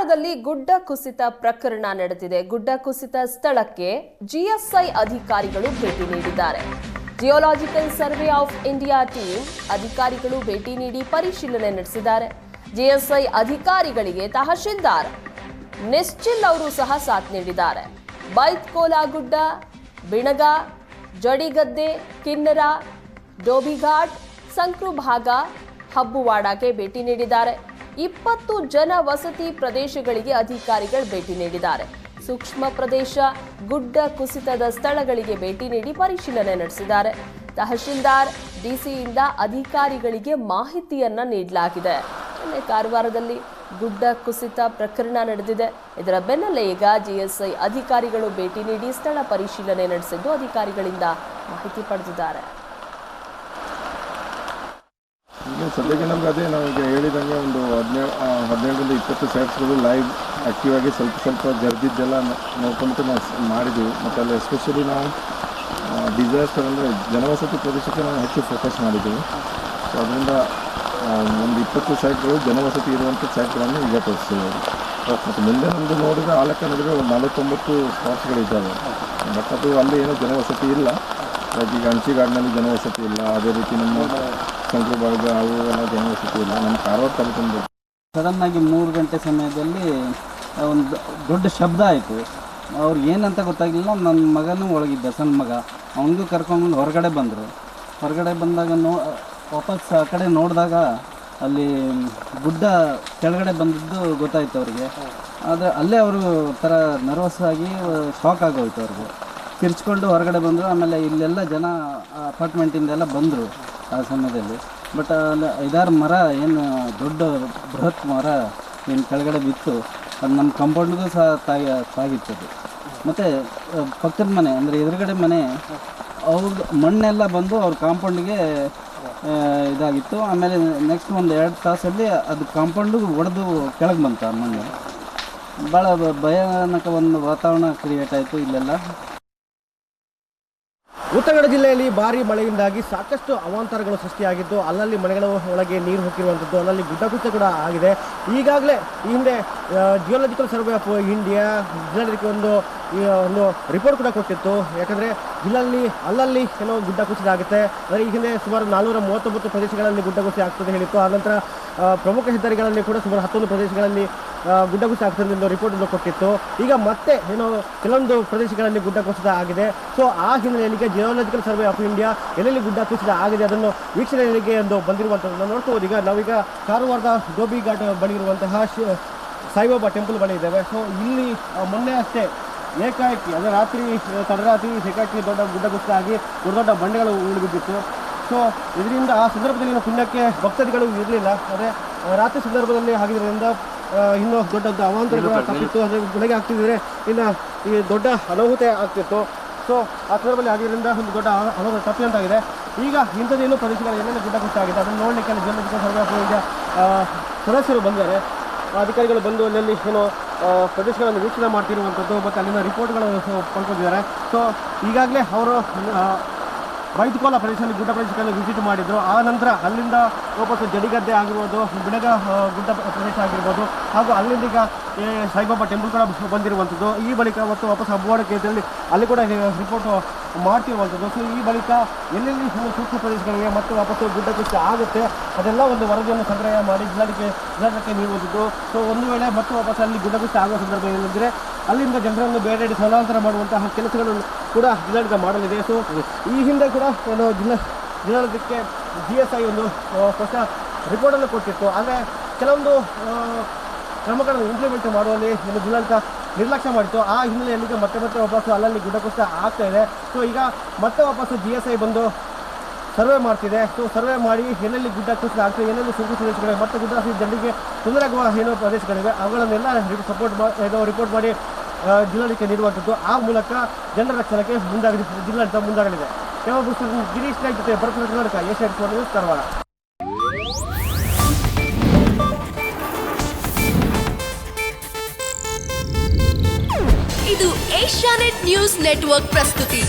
ಕಾರವಾರದಲ್ಲಿ ಗುಡ್ಡ ಕುಸಿತ ಪ್ರಕರಣ ನಡೆದಿದೆ. ಗುಡ್ಡ ಕುಸಿತ ಸ್ಥಳಕ್ಕೆ ಜಿಎಸ್ಐ ಅಧಿಕಾರಿಗಳು ಭೇಟಿ ನೀಡಿದ್ದಾರೆ. Geological survey of India team ಅಧಿಕಾರಿಗಳು ಭೇಟಿ ನೀಡಿ ಪರಿಶೀಲನೆ ನಡೆಸಿದ್ದಾರೆ. ಜಿಎಸ್ಐ ಅಧಿಕಾರಿಗಳಿಗೆ ತಹಶೀಲ್ದಾರ್ ನಿಶ್ಚಿಲ್ ಅವರು ಸಹ ಸಾಥ್ ನೀಡಿದ್ದಾರೆ. ಬೈತ್ಕೋಲಾ ಗುಡ್ಡ, ಬಿಣಗ, ಜಡಿಗದ್ದೆ, ಕಿನ್ನರ, ಡೋಬಿಘಾಟ್, ಸಂಕ್ರು ಭಾಗ, ಹಬ್ಬುವಾಡಕ್ಕೆ ಭೇಟಿ ನೀಡಿದ್ದಾರೆ. 20 ಜನ ವಸತಿ ಪ್ರದೇಶಗಳಿಗೆ ಅಧಿಕಾರಿಗಳು ಭೇಟಿ ನೀಡಿದ್ದಾರೆ. ಸೂಕ್ಷ್ಮ ಪ್ರದೇಶ, ಗುಡ್ಡ ಕುಸಿತದ ಸ್ಥಳಗಳಿಗೆ ಭೇಟಿ ನೀಡಿ ಪರಿಶೀಲನೆ ನಡೆಸಿದ್ದಾರೆ. ತಹಶೀಲ್ದಾರ್ ಡಿಸಿಯಿಂದ ಅಧಿಕಾರಿಗಳಿಗೆ ಮಾಹಿತಿಯನ್ನ ನೀಡಲಾಗಿದೆ. ಕಾರವಾರದಲ್ಲಿ ಗುಡ್ಡ ಕುಸಿತ ಪ್ರಕರಣ ನಡೆದಿದೆ. ಇದರ ಬೆನ್ನಲ್ಲೇ ಈಗ ಜಿಎಸ್ಐ ಅಧಿಕಾರಿಗಳು ಭೇಟಿ ನೀಡಿ ಸ್ಥಳ ಪರಿಶೀಲನೆ ನಡೆಸಿದ್ದು ಅಧಿಕಾರಿಗಳಿಂದ ಮಾಹಿತಿ ಪಡೆದಿದ್ದಾರೆ. ಈಗ ಸದ್ಯಕ್ಕೆ ನಮ್ಗೆ ಅದೇ ನಾವು ಈಗ ಹೇಳಿದಂಗೆ ಒಂದು 17ರಿಂದ 20 ಸೈಟ್ಸ್ಗಳು ಲೈವ್ ಆ್ಯಕ್ಟಿವ್ ಆಗಿ ಸ್ವಲ್ಪ ಜರ್ದಿದ್ದೆಲ್ಲ ನೋಡ್ಕೊಂಬಿಟ್ಟು ನಾವು ಮಾಡಿದ್ವಿ. ಮತ್ತು ಅಲ್ಲಿ ಎಸ್ಪೆಷಲಿ ನಾವು ಡಿಸಾಸ್ಟರ್ ಅಂದರೆ ಜನವಸತಿ ಪ್ರದೇಶಕ್ಕೆ ನಾವು ಹೆಚ್ಚು ಫೋಕಸ್ ಮಾಡಿದ್ದೀವಿ. ಸೊ ಅದರಿಂದ ಒಂದು 20 ಸೈಟ್ಗಳು ಜನವಸತಿ ಇರುವಂಥ ಸೈಟ್ಗಳನ್ನು ಈಗ ತೋರಿಸ್ತೀವಿ. ಮತ್ತು ಮುಂದೆ ನಮ್ಮದು ನೋಡಿದರೆ ಆ ಲೆಕ್ಕ ನೋಡಿದರೆ ಒಂದು 49 ಸ್ಪಾಟ್ಸ್ಗಳಿದ್ದಾವೆ. ಬಟ್ ಅದು ಅಲ್ಲಿ ಏನೋ ಜನವಸತಿ ಇಲ್ಲ. ಲೈಕ್ ಈಗ ಹಂಚಿಗಾಡಿನಲ್ಲಿ ಜನವಸತಿ ಇಲ್ಲ, ಅದೇ ರೀತಿ ನಮ್ಮ ಸಂಕ್ರು ಭಾಗ ಅವು ಎಲ್ಲ ಜನವಸತಿ ಇಲ್ಲ. ನಮ್ಮ ಕಾರವಾರ ತಾಲೂಕಿನ ಸಡನ್ನಾಗಿ 3 ಗಂಟೆ ಸಮಯದಲ್ಲಿ ಒಂದು ದೊಡ್ಡ ಶಬ್ದ ಆಯಿತು. ಅವ್ರಿಗೆ ಏನಂತ ಗೊತ್ತಾಗಲಿಲ್ಲ. ನನ್ನ ಮಗನೂ ಒಳಗಿದ್ದ, ಸಣ್ಣ ಮಗ, ಅವನಿಗೂ ಕರ್ಕೊಂಡು ಹೊರಗಡೆ ಬಂದರು. ಹೊರಗಡೆ ಬಂದಾಗ ವಾಪಸ್ ಆ ಕಡೆ ನೋಡಿದಾಗ ಅಲ್ಲಿ ಗುಡ್ಡ ಕೆಳಗಡೆ ಬಂದಿದ್ದು ಗೊತ್ತಾಯಿತು ಅವ್ರಿಗೆ. ಆದರೆ ಅಲ್ಲೇ ಅವರು ಥರ ನರ್ವಸ್ ಆಗಿ ಶಾಕ್ ಆಗೋಯ್ತು ಅವ್ರಿಗೆ. ತಿರ್ಚ್ಕೊಂಡು ಹೊರಗಡೆ ಬಂದರು. ಆಮೇಲೆ ಇಲ್ಲೆಲ್ಲ ಜನ ಅಪಾರ್ಟ್ಮೆಂಟಿಂದೆಲ್ಲ ಬಂದರು ಆ ಸಮಯದಲ್ಲಿ. ಬಟ್ ಅಲ್ಲಿ 5-6 ಮರ ಏನು ದೊಡ್ಡ ಬೃಹತ್ ಮರ ಏನು ಕೆಳಗಡೆ ಬಿತ್ತು, ಅದು ನಮ್ಮ ಕಾಂಪೌಂಡ್ಗೂ ಸಹ ತಾಗಿತ್ತದು. ಮತ್ತು ಪಕ್ಕದ ಮನೆ ಅಂದರೆ ಎದುರುಗಡೆ ಮನೆ ಅವ್ರದ್ದು ಮಣ್ಣೆಲ್ಲ ಬಂದು ಅವ್ರ ಕಾಂಪೌಂಡಿಗೆ ಇದಾಗಿತ್ತು. ಆಮೇಲೆ ನೆಕ್ಸ್ಟ್ ಒಂದು 2 ತಾಸಲ್ಲಿ ಅದು ಕಾಂಪೌಂಡಿಗೆ ಒಡೆದು ಕೆಳಗೆ ಬಂತು ಆ ಮಣ್ಣು. ಭಾಳ ಭಯಾನಕ ಒಂದು ವಾತಾವರಣ ಕ್ರಿಯೇಟ್ ಆಯಿತು ಇಲ್ಲೆಲ್ಲ. ಉತ್ತರ ಕನ್ನಡ ಜಿಲ್ಲೆಯಲ್ಲಿ ಭಾರಿ ಮಳೆಯಿಂದಾಗಿ ಸಾಕಷ್ಟು ಅವಾಂತರಗಳು ಸೃಷ್ಟಿಯಾಗಿದ್ದು, ಅಲ್ಲಲ್ಲಿ ಮನೆಗಳ ಒಳಗೆ ನೀರು ಹೋಗಿರುವಂಥದ್ದು, ಅಲ್ಲಲ್ಲಿ ಗುಡ್ಡ ಕುಸಿತ ಕೂಡ ಆಗಿದೆ. ಈಗಾಗಲೇ ಈ ಹಿಂದೆ ಜಿಯೋಲಾಜಿಕಲ್ ಸರ್ವೆ ಆಫ್ ಇಂಡಿಯಾ ಜಿಲ್ಲಾಡಳಿತಕ್ಕೆ ಒಂದು ರಿಪೋರ್ಟ್ ಕೂಡ ಕೊಟ್ಟಿತ್ತು. ಯಾಕಂದರೆ ಜಿಲ್ಲೆಯಲ್ಲಿ ಅಲ್ಲಲ್ಲಿ ಏನೋ ಗುಡ್ಡ ಕುಸಿತ ಆಗುತ್ತೆ. ಅಂದರೆ ಈ ಹಿಂದೆ ಸುಮಾರು 439 ಪ್ರದೇಶಗಳಲ್ಲಿ ಗುಡ್ಡ ಕುಸಿತ ಆಗ್ತದೆ ಹೇಳಿತ್ತು. ಆನಂತರ ಪ್ರಮುಖ ಹೆದ್ದಾರಿಗಳಲ್ಲಿ ಕೂಡ ಸುಮಾರು 11 ಪ್ರದೇಶಗಳಲ್ಲಿ ಗುಡ್ಡ ಕುಸಿತ ಆಗ್ತದೆ ಎಂದು ರಿಪೋರ್ಟ್ ಕೊಟ್ಟಿತ್ತು. ಈಗ ಮತ್ತೆ ಏನೋ ಕೆಲವೊಂದು ಪ್ರದೇಶಗಳಲ್ಲಿ ಗುಡ್ಡ ಕುಸಿತ ಆಗಿದೆ. ಸೊ ಆ ಹಿನ್ನೆಲೆಯಲ್ಲಿ ಜಿಯೋಲಾಜಿಕಲ್ ಸರ್ವೆ ಆಫ್ ಇಂಡಿಯಾ ಎಲ್ಲೆಲ್ಲಿ ಗುಡ್ಡ ಕುಸಿತ ಆಗಿದೆ ಅದನ್ನು ವೀಕ್ಷಣೆಗೆ ಒಂದು ಬಂದಿರುವಂಥದ್ದು ನೋಡ್ಕೋಬೋದು. ನಾವೀಗ ಕಾರವಾರದ ಡೋಬಿಘಾಟ್ ಬಳಿ ಇರುವಂತಹ ಸಾಯಿಬಾಬಾ ಟೆಂಪಲ್ ಬಳಿ ಇದ್ದೇವೆ. ಸೊ ಇಲ್ಲಿ ಮೊನ್ನೆ ಅಷ್ಟೇ ಏಕಾಏಕಿ ಅಂದರೆ ತಡರಾತ್ರಿ ಏಕಾಏಕಿ ದೊಡ್ಡ ಗುಡ್ಡ ಕುಸಿತ ಆಗಿ ದೊಡ್ಡ ಬಂಡೆಗಳು ಉಳಿಬಿದ್ದಿತ್ತು. ಸೊ ಇದರಿಂದ ಆ ಸಂದರ್ಭದಲ್ಲಿ ಪುಣ್ಯಕ್ಕೆ ಭಕ್ತಾದಿಗಳು ಇರಲಿಲ್ಲ. ಆದರೆ ರಾತ್ರಿ ಸಂದರ್ಭದಲ್ಲಿ ಆಗಿದ್ದರಿಂದ ಇನ್ನೂ ದೊಡ್ಡ ಅವಾಂತರಗಳು ತಪ್ಪಿತ್ತು. ಅಂದರೆ ಬೆಳಗ್ಗೆ ಆಗ್ತಿದ್ರೆ ಇನ್ನು ಈ ದೊಡ್ಡ ಅನಾಹುತ ಆಗ್ತಿತ್ತು. ಸೊ ಆ ಸಂದರ್ಭದಲ್ಲಿ ಆಗಿದ್ದರಿಂದ ಒಂದು ದೊಡ್ಡ ಅನಾಹುತ ತಪ್ಪಿದಂತಾಗಿದೆ. ಈಗ ಇಂಥದ್ದೇನು ಪ್ರದೇಶಗಳು ಎಲ್ಲೆಲ್ಲಿ ಗುಡ್ಡ ಕುಸಿತ ಆಗಿದೆ ಅದನ್ನು ನೋಡಲಿಕ್ಕೆ ಜಿಯೋಲಾಜಿಕಲ್ ಸರ್ವೆ ಆಫ್ ಇಂಡಿಯಾ ಸದಸ್ಯರು ಬಂದಿದ್ದಾರೆ. ಅಧಿಕಾರಿಗಳು ಬಂದು ಅಲ್ಲಲ್ಲಿ ಏನೋ ಪ್ರದೇಶಗಳನ್ನು ವೀಕ್ಷಣೆ ಮಾಡ್ತಿರುವಂಥದ್ದು ಮತ್ತು ಅಲ್ಲಿನ ರಿಪೋರ್ಟ್ಗಳನ್ನು ಪಡ್ಕೊಂಡಿದ್ದಾರೆ. ಸೊ ಈಗಾಗಲೇ ಅವರು ಬೈತ್ಕೋಲಾ ಪ್ರದೇಶದಲ್ಲಿ ಗುಡ್ಡ ಪ್ರದೇಶಗಳನ್ನು ವಿಸಿಟ್ ಮಾಡಿದ್ರು. ಆ ನಂತರ ಅಲ್ಲಿಂದ ವಾಪಸ್ ಜಡಿಗದ್ದೆ ಆಗಿರ್ಬೋದು, ಬಿಣಗ ಗುಡ್ಡ ಪ್ರದೇಶ ಆಗಿರ್ಬೋದು, ಹಾಗೂ ಅಲ್ಲಿಂದ ಈಗ ಸಾಯಿಬಾಬಾ ಟೆಂಪಲ್ ಕೂಡ ಬಂದಿರುವಂಥದ್ದು. ಈ ಬಳಿಕ ಮತ್ತು ವಾಪಸ್ ಹಬ್ಬವಾಡ ಕೇಂದ್ರದಲ್ಲಿ ಅಲ್ಲಿ ಕೂಡ ರಿಪೋರ್ಟ್ ಮಾಡ್ತಿರುವಂಥದ್ದು. ಸೊ ಈ ಬಳಿಕ ಎಲ್ಲೆಲ್ಲಿ ಸೂಕ್ಷ್ಮ ಪ್ರದೇಶಗಳಿಗೆ ಮತ್ತು ವಾಪಸ್ಸು ಗುಡ್ಡ ಕುಸಿತ ಆಗುತ್ತೆ ಅದೆಲ್ಲ ಒಂದು ವರದಿಯನ್ನು ಸಂಗ್ರಹ ಮಾಡಿ ಜಿಲ್ಲಾಡಳಿತಕ್ಕೆ ನೀಡುವಂಥದ್ದು. ಸೊ ಒಂದು ವೇಳೆ ಮತ್ತು ವಾಪಸ್ ಅಲ್ಲಿ ಗುಡ್ಡ ಕುಸಿತ ಆಗುವ ಸಂದರ್ಭ ಏನೆಂದರೆ ಅಲ್ಲಿಂದ ಜನರನ್ನು ಬೇರೆಡೆ ಸ್ಥಳಾಂತರ ಮಾಡುವಂತಹ ಕೆಲಸಗಳನ್ನು ಕೂಡ ಜಿಲ್ಲಾಡಳಿತ ಮಾಡಲಿದೆ. ಸೊ ಈ ಹಿಂದೆ ಕೂಡ ಜಿಲ್ಲಾಡಳಿತಕ್ಕೆ GSI ಒಂದು ಹೊಸ ರಿಪೋರ್ಟನ್ನು ಕೊಟ್ಟಿತ್ತು. ಆದರೆ ಕೆಲವೊಂದು ಕ್ರಮಗಳನ್ನು ಇಂಪ್ಲಿಮೆಂಟ್ ಮಾಡುವಲ್ಲಿ ಜಿಲ್ಲಾಡಳಿತ ನಿರ್ಲಕ್ಷ್ಯ ಮಾಡಿತ್ತು. ಆ ಹಿನ್ನೆಲೆಯಲ್ಲಿ ಮತ್ತೆ ವಾಪಸ್ಸು ಅಲ್ಲಲ್ಲಿ ಗುಡ್ಡ ಕುಸಿತ ಆಗ್ತಾ ಇದೆ. ಸೊ ಈಗ ಮತ್ತೆ ವಾಪಸ್ಸು GSI ಬಂದು ಸರ್ವೆ ಮಾಡ್ತಿದೆ. ಸೊ ಸರ್ವೆ ಮಾಡಿ ಎಲ್ಲೆಲ್ಲಿ ಗುಡ್ಡ ಕುಸಿತ ಆಗ್ತದೆ, ಎಲ್ಲೆಲ್ಲಿ ಸೂಕ್ಷ್ಮ ಪ್ರದೇಶಗಳಿವೆ ಮತ್ತು ಗುಡ್ಡ ಜನರಿಗೆ ತೊಂದರೆ ಆಗುವ ಏನೋ ಪ್ರದೇಶಗಳಿವೆ ಅವುಗಳನ್ನೆಲ್ಲ ರಿಪೋರ್ಟ್ ಮಾಡಿ ಜಿಲ್ಲಾಡಳಿತಕ್ಕೆ ನೀಡುವಂಥದ್ದು. ಆ ಮೂಲಕ ಜನರ ರಕ್ಷಣೆಗೆ ಜಿಲ್ಲಾಡಳಿತ ಮುಂದಾಗಲಿದೆ. ಗಿರೀಶ್ ನಾಯ್ಕ್ ಜೊತೆ ಬರಪುರ ಕರ್ನಾಟಕ ಏಷ್ಯಾನೆಟ್ ನ್ಯೂಸ್ ಕಾರವಾರ. ಇದು ಏಷ್ಯಾನೆಟ್ ನ್ಯೂಸ್ ನೆಟ್ವರ್ಕ್ ಪ್ರಸ್ತುತಿ.